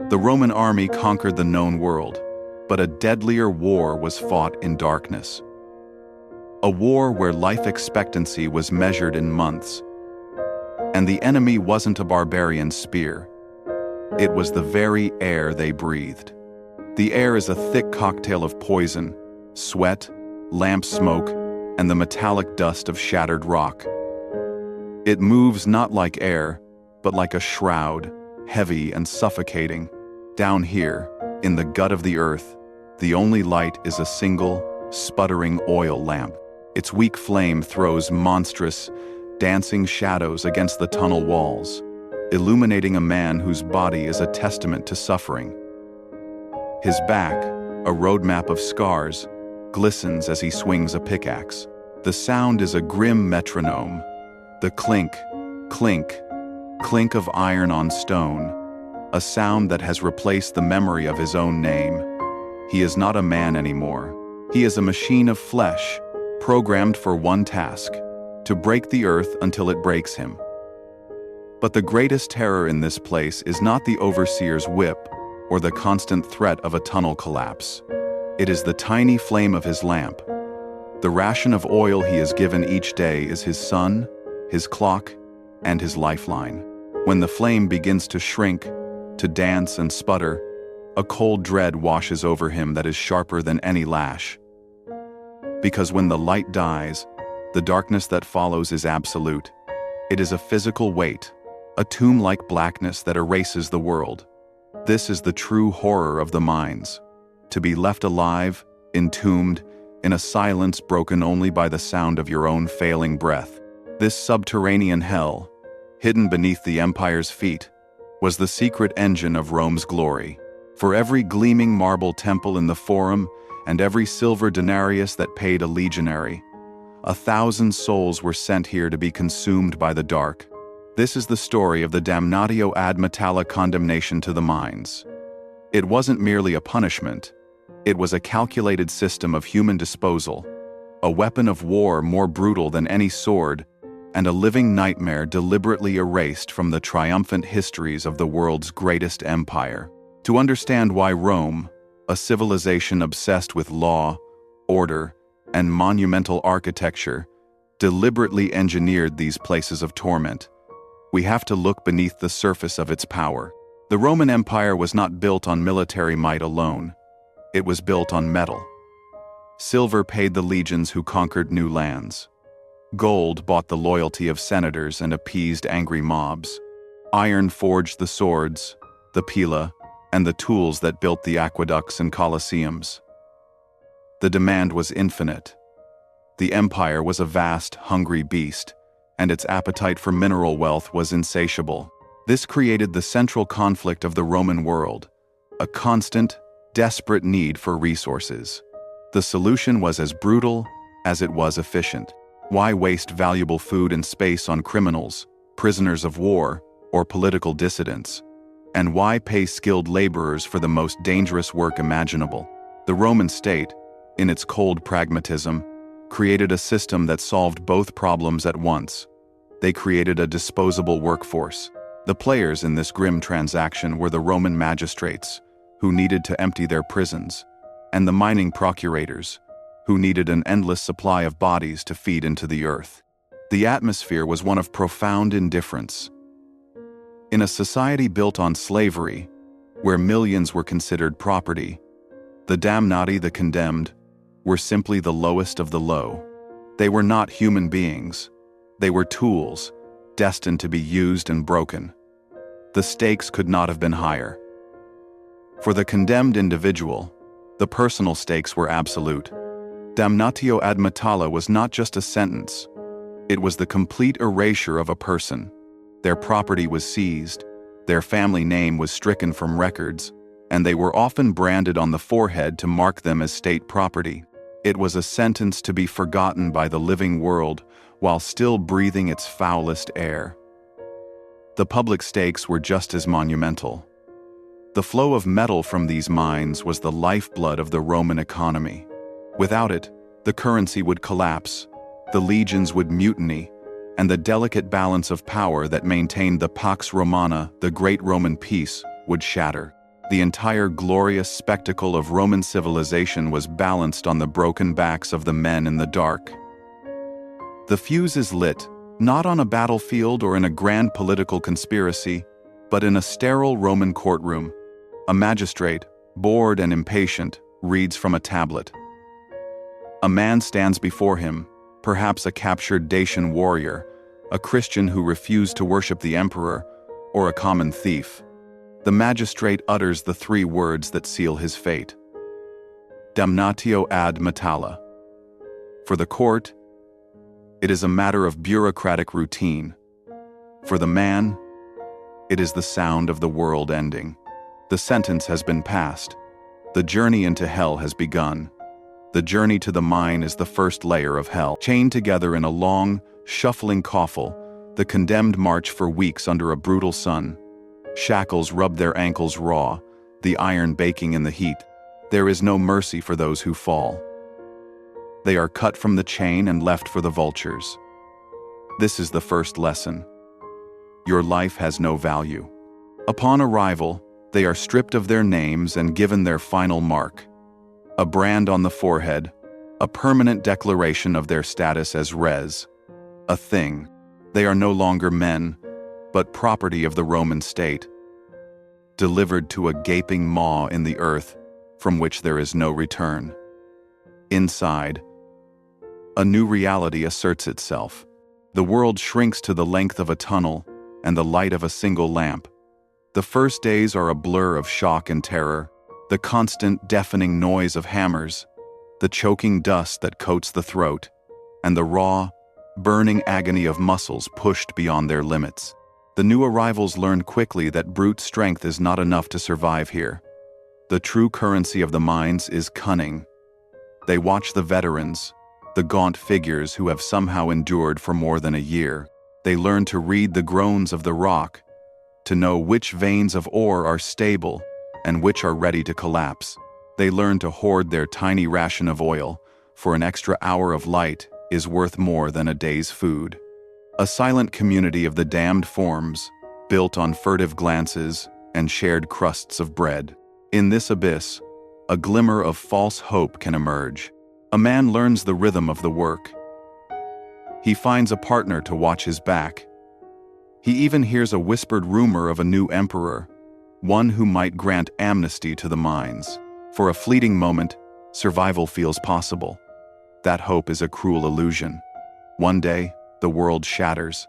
The Roman army conquered the known world, but a deadlier war was fought in darkness. A war where life expectancy was measured in months. And the enemy wasn't a barbarian spear. It was the very air they breathed. The air is a thick cocktail of poison, sweat, lamp smoke, and the metallic dust of shattered rock. It moves not like air, but like a shroud, heavy and suffocating. Down here, in the gut of the earth, the only light is a single, sputtering oil lamp. Its weak flame throws monstrous, dancing shadows against the tunnel walls, illuminating a man whose body is a testament to suffering. His back, a roadmap of scars, glistens as he swings a pickaxe. The sound is a grim metronome, the clink, clink, clink of iron on stone, a sound that has replaced the memory of his own name. He is not a man anymore. He is a machine of flesh, programmed for one task: to break the earth until it breaks him. But the greatest terror in this place is not the overseer's whip or the constant threat of a tunnel collapse. It is the tiny flame of his lamp. The ration of oil he is given each day is his sun, his clock, and his lifeline. When the flame begins to shrink, to dance and sputter, a cold dread washes over him that is sharper than any lash. Because when the light dies, the darkness that follows is absolute. It is a physical weight, a tomb-like blackness that erases the world. This is the true horror of the mines. To be left alive, entombed, in a silence broken only by the sound of your own failing breath. This subterranean hell, hidden beneath the empire's feet, was the secret engine of Rome's glory. For every gleaming marble temple in the Forum and every silver denarius that paid a legionary, 1,000 souls were sent here to be consumed by the dark. This is the story of the Damnatio ad metalla condemnation to the mines. It wasn't merely a punishment. It was a calculated system of human disposal, a weapon of war more brutal than any sword, and a living nightmare deliberately erased from the triumphant histories of the world's greatest empire. To understand why Rome, a civilization obsessed with law, order, and monumental architecture, deliberately engineered these places of torment, we have to look beneath the surface of its power. The Roman Empire was not built on military might alone. It was built on metal. Silver paid the legions who conquered new lands. Gold bought the loyalty of senators and appeased angry mobs. Iron forged the swords, the pila, and the tools that built the aqueducts and colosseums. The demand was infinite. The empire was a vast, hungry beast, and its appetite for mineral wealth was insatiable. This created the central conflict of the Roman world, a constant, desperate need for resources. The solution was as brutal as it was efficient. Why waste valuable food and space on criminals, prisoners of war, or political dissidents? And why pay skilled laborers for the most dangerous work imaginable? The Roman state, in its cold pragmatism, created a system that solved both problems at once. They created a disposable workforce. The players in this grim transaction were the Roman magistrates, who needed to empty their prisons, and the mining procurators, who needed an endless supply of bodies to feed into the earth. The atmosphere was one of profound indifference. In a society built on slavery, where millions were considered property, the damnati, the condemned, were simply the lowest of the low. They were not human beings. They were tools, destined to be used and broken. The stakes could not have been higher. For the condemned individual, the personal stakes were absolute. Damnatio ad metalla was not just a sentence. It was the complete erasure of a person. Their property was seized, their family name was stricken from records, and they were often branded on the forehead to mark them as state property. It was a sentence to be forgotten by the living world while still breathing its foulest air. The public stakes were just as monumental. The flow of metal from these mines was the lifeblood of the Roman economy. Without it, the currency would collapse, the legions would mutiny, and the delicate balance of power that maintained the Pax Romana, the great Roman peace, would shatter. The entire glorious spectacle of Roman civilization was balanced on the broken backs of the men in the dark. The fuse is lit, not on a battlefield or in a grand political conspiracy, but in a sterile Roman courtroom. A magistrate, bored and impatient, reads from a tablet. A man stands before him, perhaps a captured Dacian warrior, a Christian who refused to worship the emperor, or a common thief. The magistrate utters the three words that seal his fate. Damnatio ad metalla. For the court, it is a matter of bureaucratic routine. For the man, it is the sound of the world ending. The sentence has been passed. The journey into hell has begun. The journey to the mine is the first layer of hell. Chained together in a long, shuffling coffle, the condemned march for weeks under a brutal sun. Shackles rub their ankles raw, the iron baking in the heat. There is no mercy for those who fall. They are cut from the chain and left for the vultures. This is the first lesson. Your life has no value. Upon arrival, they are stripped of their names and given their final mark. A brand on the forehead, a permanent declaration of their status as res, a thing. They are no longer men, but property of the Roman state, delivered to a gaping maw in the earth from which there is no return. Inside, a new reality asserts itself. The world shrinks to the length of a tunnel and the light of a single lamp. The first days are a blur of shock and terror, the constant deafening noise of hammers, the choking dust that coats the throat, and the raw, burning agony of muscles pushed beyond their limits. The new arrivals learn quickly that brute strength is not enough to survive here. The true currency of the mines is cunning. They watch the veterans, the gaunt figures who have somehow endured for more than a year. They learn to read the groans of the rock, to know which veins of ore are stable and which are ready to collapse. They learn to hoard their tiny ration of oil, for an extra hour of light is worth more than a day's food. A silent community of the damned forms, built on furtive glances and shared crusts of bread. In this abyss, a glimmer of false hope can emerge. A man learns the rhythm of the work. He finds a partner to watch his back. He even hears a whispered rumor of a new emperor, one who might grant amnesty to the mines. For a fleeting moment, survival feels possible. That hope is a cruel illusion. One day, the world shatters.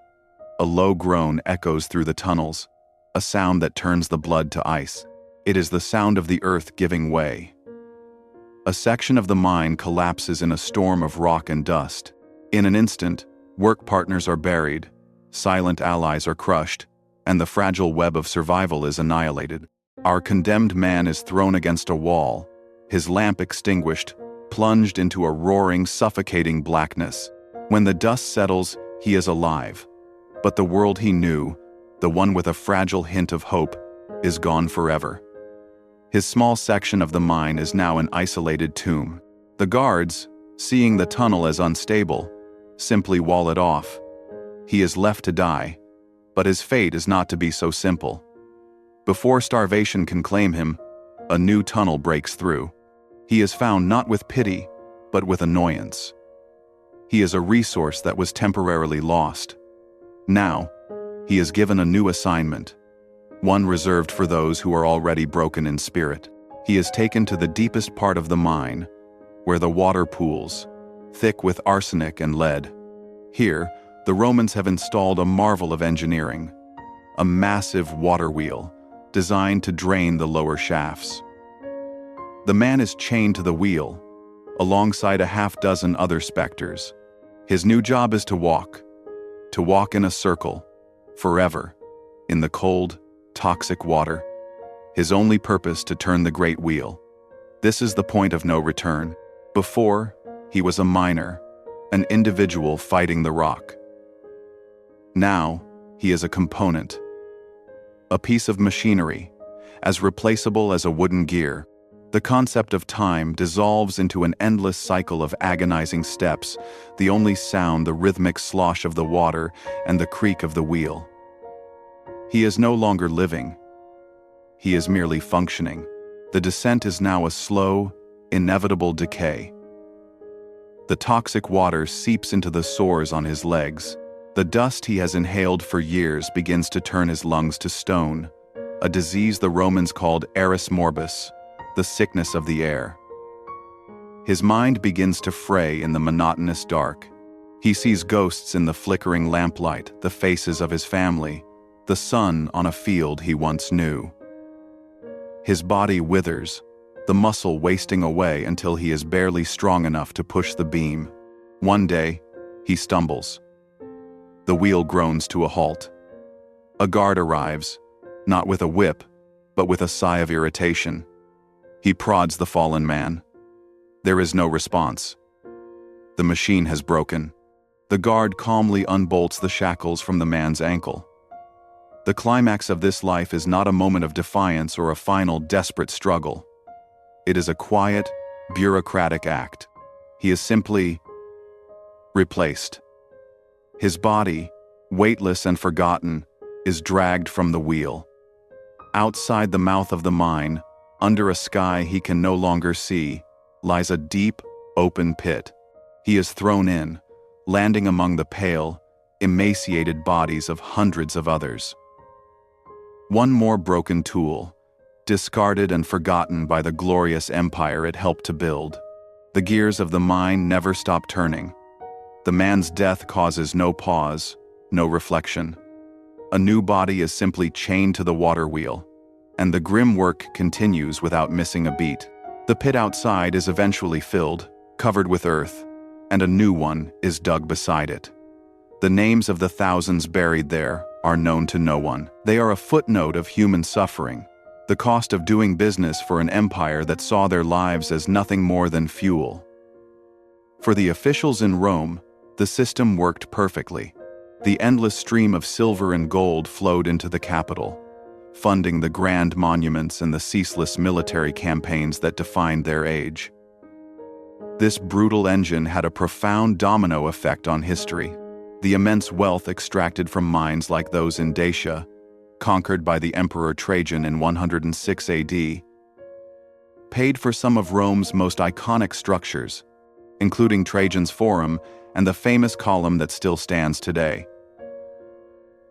A low groan echoes through the tunnels, a sound that turns the blood to ice. It is the sound of the earth giving way. A section of the mine collapses in a storm of rock and dust. In an instant, work partners are buried, silent allies are crushed, and the fragile web of survival is annihilated. Our condemned man is thrown against a wall, his lamp extinguished, plunged into a roaring, suffocating blackness. When the dust settles, he is alive. But the world he knew, the one with a fragile hint of hope, is gone forever. His small section of the mine is now an isolated tomb. The guards, seeing the tunnel as unstable, simply wall it off. He is left to die, but his fate is not to be so simple. Before starvation can claim him, a new tunnel breaks through. He is found not with pity, but with annoyance. He is a resource that was temporarily lost. Now, he is given a new assignment, one reserved for those who are already broken in spirit. He is taken to the deepest part of the mine, where the water pools, thick with arsenic and lead. Here, the Romans have installed a marvel of engineering, a massive water wheel designed to drain the lower shafts. The man is chained to the wheel, alongside a half-dozen other specters. His new job is to walk in a circle, forever, in the cold, toxic water. His only purpose to turn the great wheel. This is the point of no return. Before, he was a miner, an individual fighting the rock. Now, he is a component, a piece of machinery, as replaceable as a wooden gear. The concept of time dissolves into an endless cycle of agonizing steps, the only sound the rhythmic slosh of the water and the creak of the wheel. He is no longer living. he is merely functioning. The descent is now a slow, inevitable decay. The toxic water seeps into the sores on his legs. The dust he has inhaled for years begins to turn his lungs to stone, a disease the Romans called eris morbus, the sickness of the air. His mind begins to fray in the monotonous dark. He sees ghosts in the flickering lamplight, the faces of his family, the sun on a field he once knew. His body withers, the muscle wasting away until he is barely strong enough to push the beam. One day, he stumbles. The wheel groans to a halt. A guard arrives, not with a whip, but with a sigh of irritation. He prods the fallen man. There is no response. The machine has broken. The guard calmly unbolts the shackles from the man's ankle. The climax of this life is not a moment of defiance or a final desperate struggle. It is a quiet, bureaucratic act. He is simply replaced. His body, weightless and forgotten, is dragged from the wheel. Outside the mouth of the mine, under a sky he can no longer see, lies a deep, open pit. He is thrown in, landing among the pale, emaciated bodies of hundreds of others. One more broken tool, discarded and forgotten by the glorious empire it helped to build. The gears of the mine never stop turning. The man's death causes no pause, no reflection. A new body is simply chained to the water wheel, and the grim work continues without missing a beat. The pit outside is eventually filled, covered with earth, and a new one is dug beside it. The names of the thousands buried there are known to no one. They are a footnote of human suffering, the cost of doing business for an empire that saw their lives as nothing more than fuel. For the officials in Rome, the system worked perfectly. The endless stream of silver and gold flowed into the capital, funding the grand monuments and the ceaseless military campaigns that defined their age. This brutal engine had a profound domino effect on history. The immense wealth extracted from mines like those in Dacia, conquered by the Emperor Trajan in 106 AD, paid for some of Rome's most iconic structures, including Trajan's Forum and the famous column that still stands today.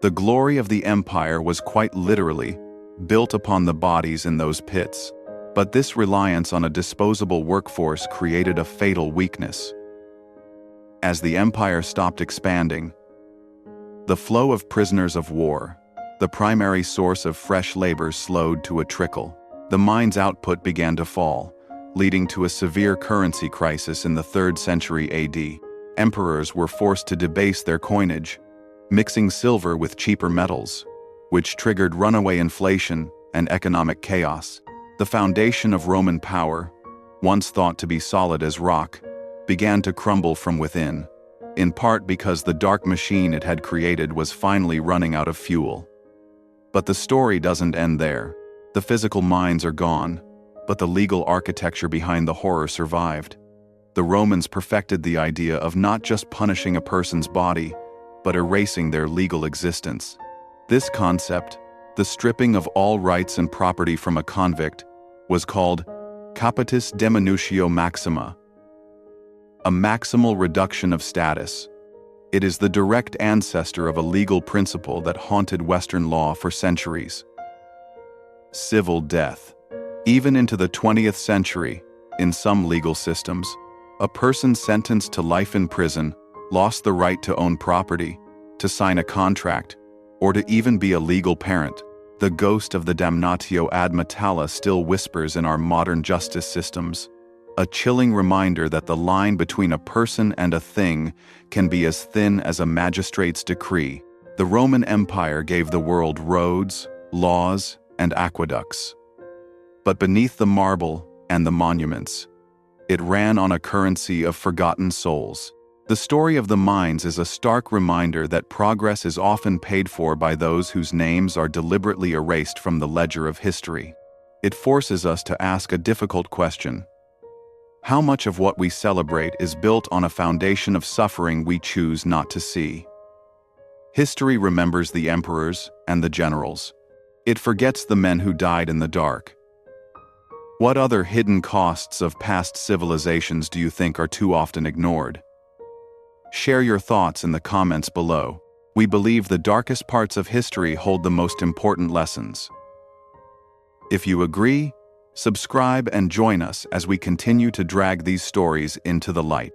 The glory of the empire was quite literally built upon the bodies in those pits, but this reliance on a disposable workforce created a fatal weakness. As the empire stopped expanding, the flow of prisoners of war, the primary source of fresh labor, slowed to a trickle. The mine's output began to fall, leading to a severe currency crisis in the 3rd century AD. Emperors were forced to debase their coinage, mixing silver with cheaper metals, which triggered runaway inflation and economic chaos. The foundation of Roman power, once thought to be solid as rock, began to crumble from within, in part because the dark machine it had created was finally running out of fuel. But the story doesn't end there. The physical mines are gone, but the legal architecture behind the horror survived. The Romans perfected the idea of not just punishing a person's body, but erasing their legal existence. This concept, the stripping of all rights and property from a convict, was called capitis deminutio maxima, a maximal reduction of status. It is the direct ancestor of a legal principle that haunted Western law for centuries. Civil death. Even into the 20th century, in some legal systems, a person sentenced to life in prison lost the right to own property, to sign a contract, or to even be a legal parent. The ghost of the Damnatio ad metalla still whispers in our modern justice systems, a chilling reminder that the line between a person and a thing can be as thin as a magistrate's decree. The Roman Empire gave the world roads, laws, and aqueducts. But beneath the marble and the monuments, it ran on a currency of forgotten souls. The story of the mines is a stark reminder that progress is often paid for by those whose names are deliberately erased from the ledger of history. It forces us to ask a difficult question. How much of what we celebrate is built on a foundation of suffering we choose not to see? History remembers the emperors and the generals, It forgets the men who died in the dark. What other hidden costs of past civilizations do you think are too often ignored? Share your thoughts in the comments below. We believe the darkest parts of history hold the most important lessons. If you agree, subscribe and join us as we continue to drag these stories into the light.